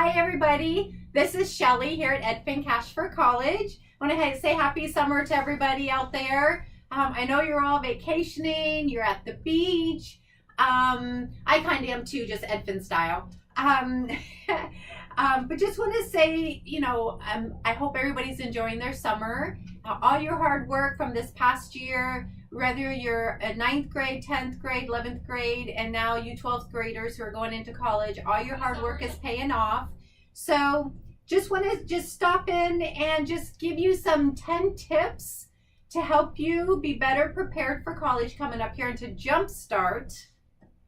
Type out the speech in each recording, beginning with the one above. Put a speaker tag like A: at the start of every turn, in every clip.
A: Hi everybody, this is Shelly here at EDFIN Cash for College. I want to say happy summer to everybody out there. I know you're all vacationing, you're at the beach. I kind of am too, just EDFIN style. But just want to say, I hope everybody's enjoying their summer. All your hard work from this past year, whether you're a 9th grade, 10th grade, 11th grade, and now you 12th graders who are going into college, all your hard work is paying off. So just want to stop in and just give you some 10 tips to help you be better prepared for college coming up here and to jumpstart,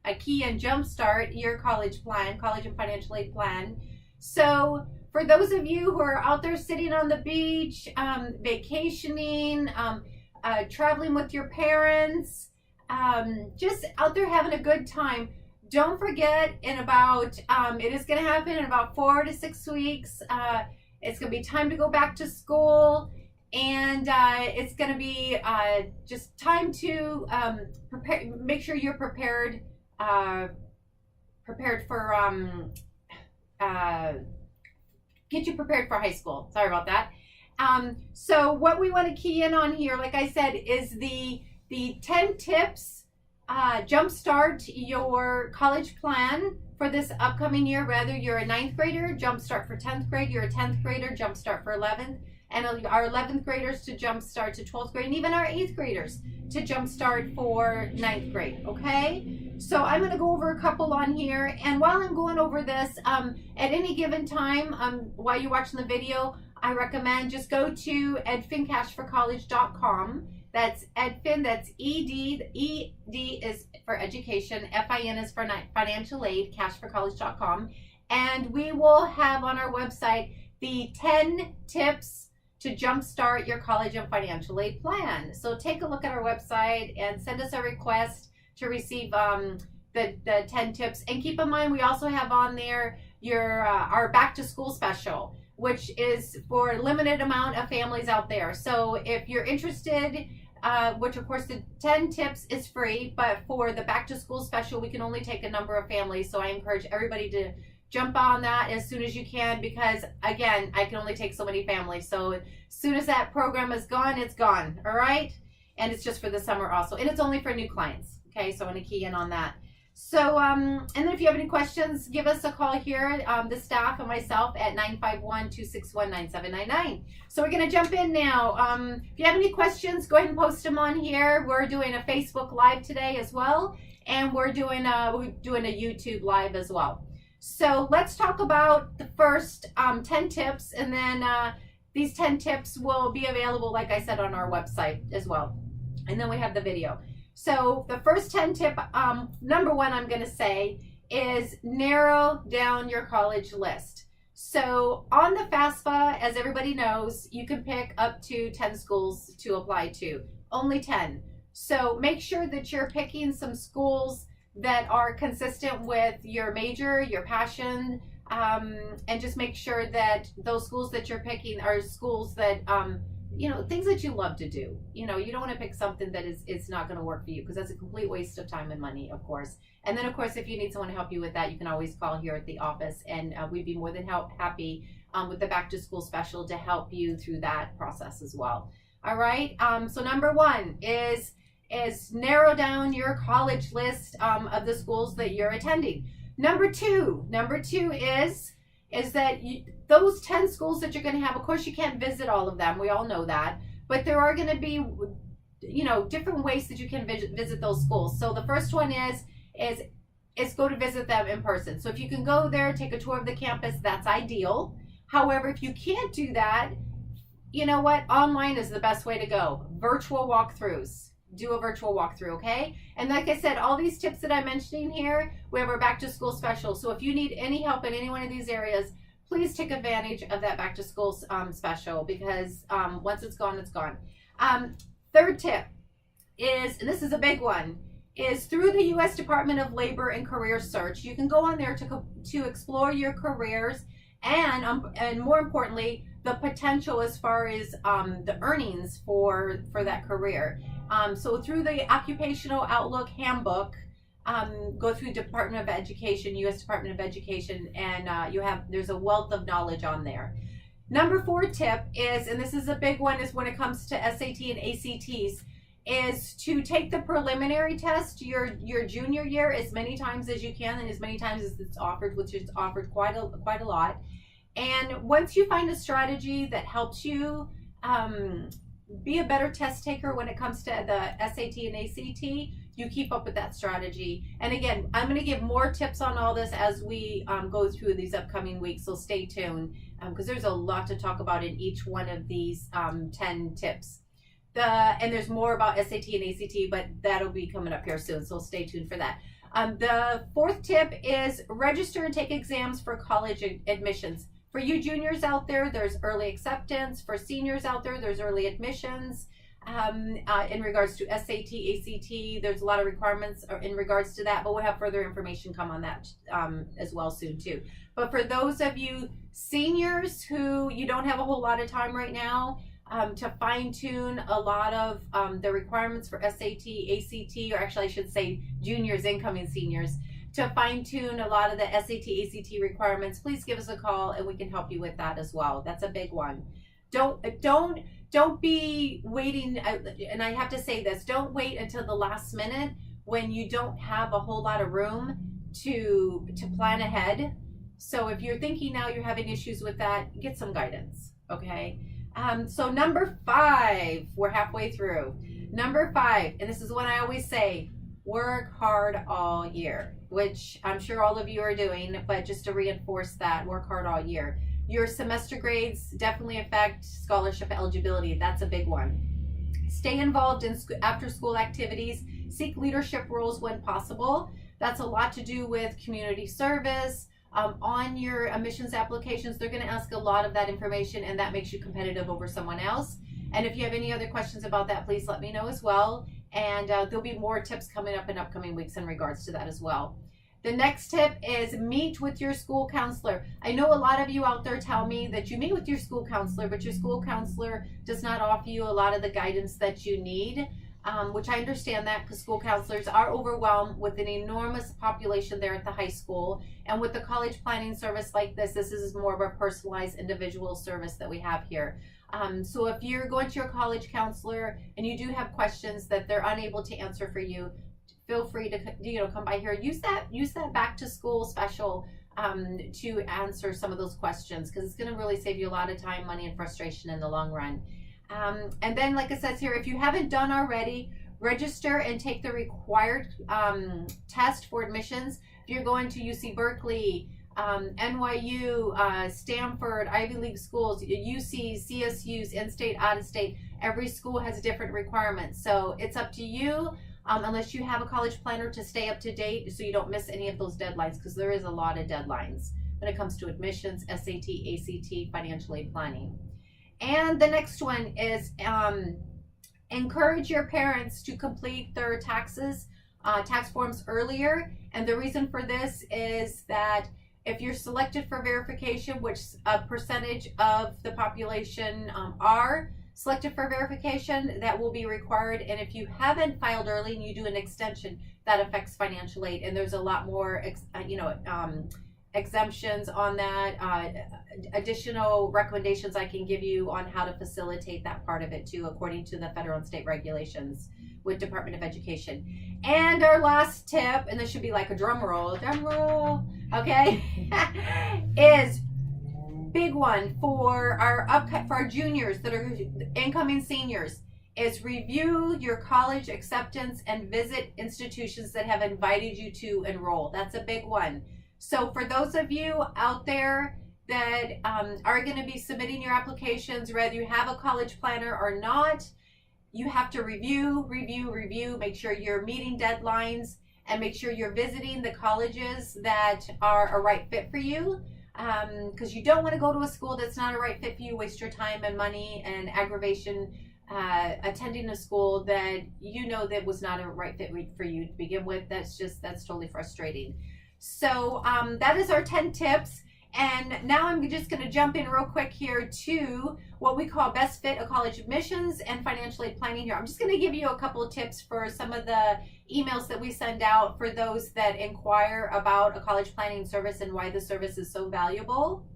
A: a key and jumpstart your college plan, college and financial aid plan. So for those of you who are out there sitting on the beach, vacationing, traveling with your parents, just out there having a good time, don't forget it is going to happen in about 4 to 6 weeks. It's going to be time to go back to school, and it's going to be just time to prepare. Make sure you're prepared for get you prepared for high school. Sorry about that. So what we want to key in on here, like I said, is the 10 tips jumpstart your college plan for this upcoming year. Whether you're a 9th grader, jumpstart for 10th grade, you're a 10th grader, jumpstart for 11th, and our 11th graders to jumpstart to 12th grade, and even our 8th graders to jumpstart for 9th grade, okay? So I'm going to go over a couple on here, and while I'm going over this, at any given time, while you're watching the video, I recommend just go to edfincashforcollege.com. That's EDFIN, that's ED. ED is for education, FIN is for financial aid, cashforcollege.com. And we will have on our website the 10 tips to jumpstart your college and financial aid plan. So take a look at our website and send us a request to receive the 10 tips. And keep in mind, we also have on there our back to school special, which is for a limited amount of families out there. So if you're interested, which of course the 10 tips is free, but for the back to school special, we can only take a number of families. So I encourage everybody to jump on that as soon as you can, because again, I can only take so many families. So as soon as that program is gone, it's gone. All right. And it's just for the summer also. And it's only for new clients. Okay. So I'm going to key in on that. So, and then if you have any questions, give us a call here, the staff and myself at 951-261-9799. So we're going to jump in now. If you have any questions, go ahead and post them on here. We're doing a Facebook Live today as well, and we're doing a YouTube Live as well. So let's talk about the first 10 tips, and then these 10 tips will be available, like I said, on our website as well. And then we have the video. So the first 10 tip, number one, I'm going to say is narrow down your college list. So on the FAFSA, as everybody knows, you can pick up to 10 schools to apply to, only 10. So make sure that you're picking some schools that are consistent with your major, your passion, and just make sure that those schools that you're picking are schools that, things that you love to do. You don't want to pick something that is not going to work for you, because that's a complete waste of time and money, of course. And then, of course, if you need someone to help you with that, you can always call here at the office, and we'd be more than happy with the back to school special to help you through that process as well. All right. So number one is narrow down your college list of the schools that you're attending. Number two is that those 10 schools that you're going to have, of course, you can't visit all of them. We all know that. But there are going to be, different ways that you can visit those schools. So the first one is go to visit them in person. So if you can go there, take a tour of the campus, that's ideal. However, if you can't do that, you know what? Online is the best way to go. Virtual walkthroughs. Do a virtual walkthrough, okay? And like I said, all these tips that I'm mentioning here, we have our back to school special. So if you need any help in any one of these areas, please take advantage of that back to school special, because once it's gone, it's gone. Third tip is, and this is a big one, is through the U.S. Department of Labor and Career Search. You can go on there to explore your careers and more importantly, the potential as far as the earnings for that career. So through the Occupational Outlook Handbook, go through Department of Education, U.S. Department of Education, and there's a wealth of knowledge on there. Number 4 tip is, and this is a big one, is when it comes to SAT and ACTs, is to take the preliminary test your junior year as many times as you can and as many times as it's offered, which is offered quite a lot. And once you find a strategy that helps you be a better test taker when it comes to the SAT and ACT, you keep up with that strategy. And again, I'm going to give more tips on all this as we go through these upcoming weeks, so stay tuned because there's a lot to talk about in each one of these 10 tips. And there's more about SAT and ACT, but that'll be coming up here soon, so stay tuned for that. The 4th tip is register and take exams for college admissions. For you juniors out there, there's early acceptance. For seniors out there, there's early admissions. In regards to SAT, ACT, there's a lot of requirements in regards to that, but we'll have further information come on that as well soon too. But for those of you seniors who you don't have a whole lot of time right now to fine tune a lot of the requirements for SAT, ACT, or actually I should say juniors, incoming seniors, to fine tune a lot of the SAT, ACT requirements, please give us a call and we can help you with that as well. That's a big one. Don't be waiting, and I have to say this, don't wait until the last minute when you don't have a whole lot of room to plan ahead. So if you're thinking now you're having issues with that, get some guidance, okay? So number 5, we're halfway through. Number 5, and this is what I always say, work hard all year, which I'm sure all of you are doing, but just to reinforce that, work hard all year. Your semester grades definitely affect scholarship eligibility. That's a big one. Stay involved in after school activities. Seek leadership roles when possible. That's a lot to do with community service. On your admissions applications, they're going to ask a lot of that information, and that makes you competitive over someone else. And if you have any other questions about that, please let me know as well. And there'll be more tips coming up in upcoming weeks in regards to that as well. The next tip is meet with your school counselor. I know a lot of you out there tell me that you meet with your school counselor, but your school counselor does not offer you a lot of the guidance that you need, which I understand that because school counselors are overwhelmed with an enormous population there at the high school. And with the college planning service like this is more of a personalized individual service that we have here. So if you're going to your college counselor and you do have questions that they're unable to answer for you, feel free to come by here. Use that back to school special to answer some of those questions because it's going to really save you a lot of time, money, and frustration in the long run. And then, like it says here, if you haven't done already, register and take the required test for admissions. If you're going to UC Berkeley, NYU, Stanford, Ivy League schools, UC, CSUs, in-state, out-of-state, every school has different requirements. So it's up to you. Unless you have a college planner to stay up to date so you don't miss any of those deadlines, because there is a lot of deadlines when it comes to admissions, SAT, ACT, financial aid planning. And the next one is encourage your parents to complete their tax forms earlier. And the reason for this is that if you're selected for verification, which a percentage of the population are selected for verification, that will be required. And if you haven't filed early and you do an extension, that affects financial aid. And there's a lot more, exemptions on that, additional recommendations I can give you on how to facilitate that part of it too, according to the federal and state regulations with Department of Education. And our last tip, and this should be like a drum roll, okay, is big one for our juniors that are incoming seniors is review your college acceptance and visit institutions that have invited you to enroll. That's a big one. So for those of you out there that are going to be submitting your applications, whether you have a college planner or not, you have to review, make sure you're meeting deadlines, and make sure you're visiting the colleges that are a right fit for you. Because you don't want to go to a school that's not a right fit for you, waste your time and money and aggravation attending a school that you know that was not a right fit for you to begin with. That's totally frustrating. So that is our 10 tips. And now I'm just going to jump in real quick here to what we call best fit of college admissions and financial aid planning here. I'm just going to give you a couple of tips for some of the emails that we send out for those that inquire about a college planning service and why the service is so valuable.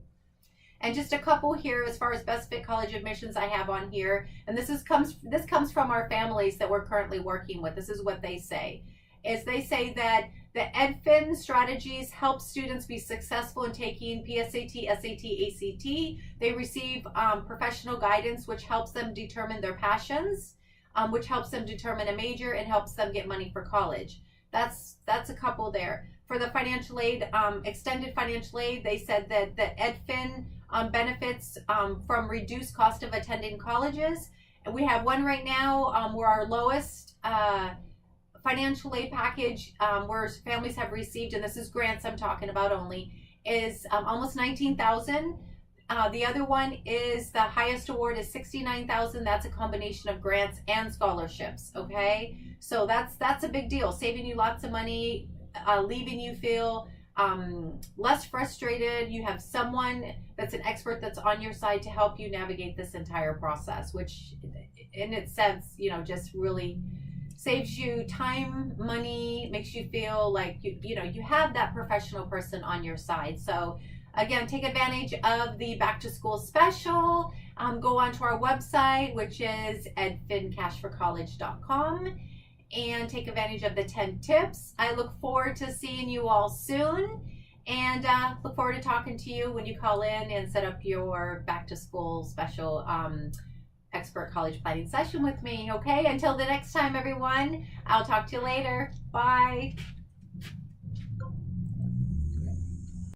A: And just a couple here as far as best fit college admissions I have on here. And this comes from our families that we're currently working with. This is what they say. They say that the EDFIN strategies help students be successful in taking PSAT, SAT, ACT. They receive professional guidance, which helps them determine their passions, which helps them determine a major and helps them get money for college. That's a couple there. For the financial aid, extended financial aid, they said that the EDFIN benefits from reduced cost of attending colleges. And we have one right now where our lowest financial aid package where families have received, and this is grants I'm talking about only, is almost $19,000. The other one is the highest award is $69,000. That's a combination of grants and scholarships. Okay, so that's a big deal, saving you lots of money, leaving you feel less frustrated. You have someone that's an expert that's on your side to help you navigate this entire process, which in its sense, just really saves you time, money, makes you feel like you have that professional person on your side. So again, take advantage of the back to school special. Go onto our website, which is edfincashforcollege.com, and take advantage of the 10 tips. I look forward to seeing you all soon, and look forward to talking to you when you call in and set up your back to school special expert college planning session with me. Okay, until the next time, everyone, I'll talk to you later. Bye.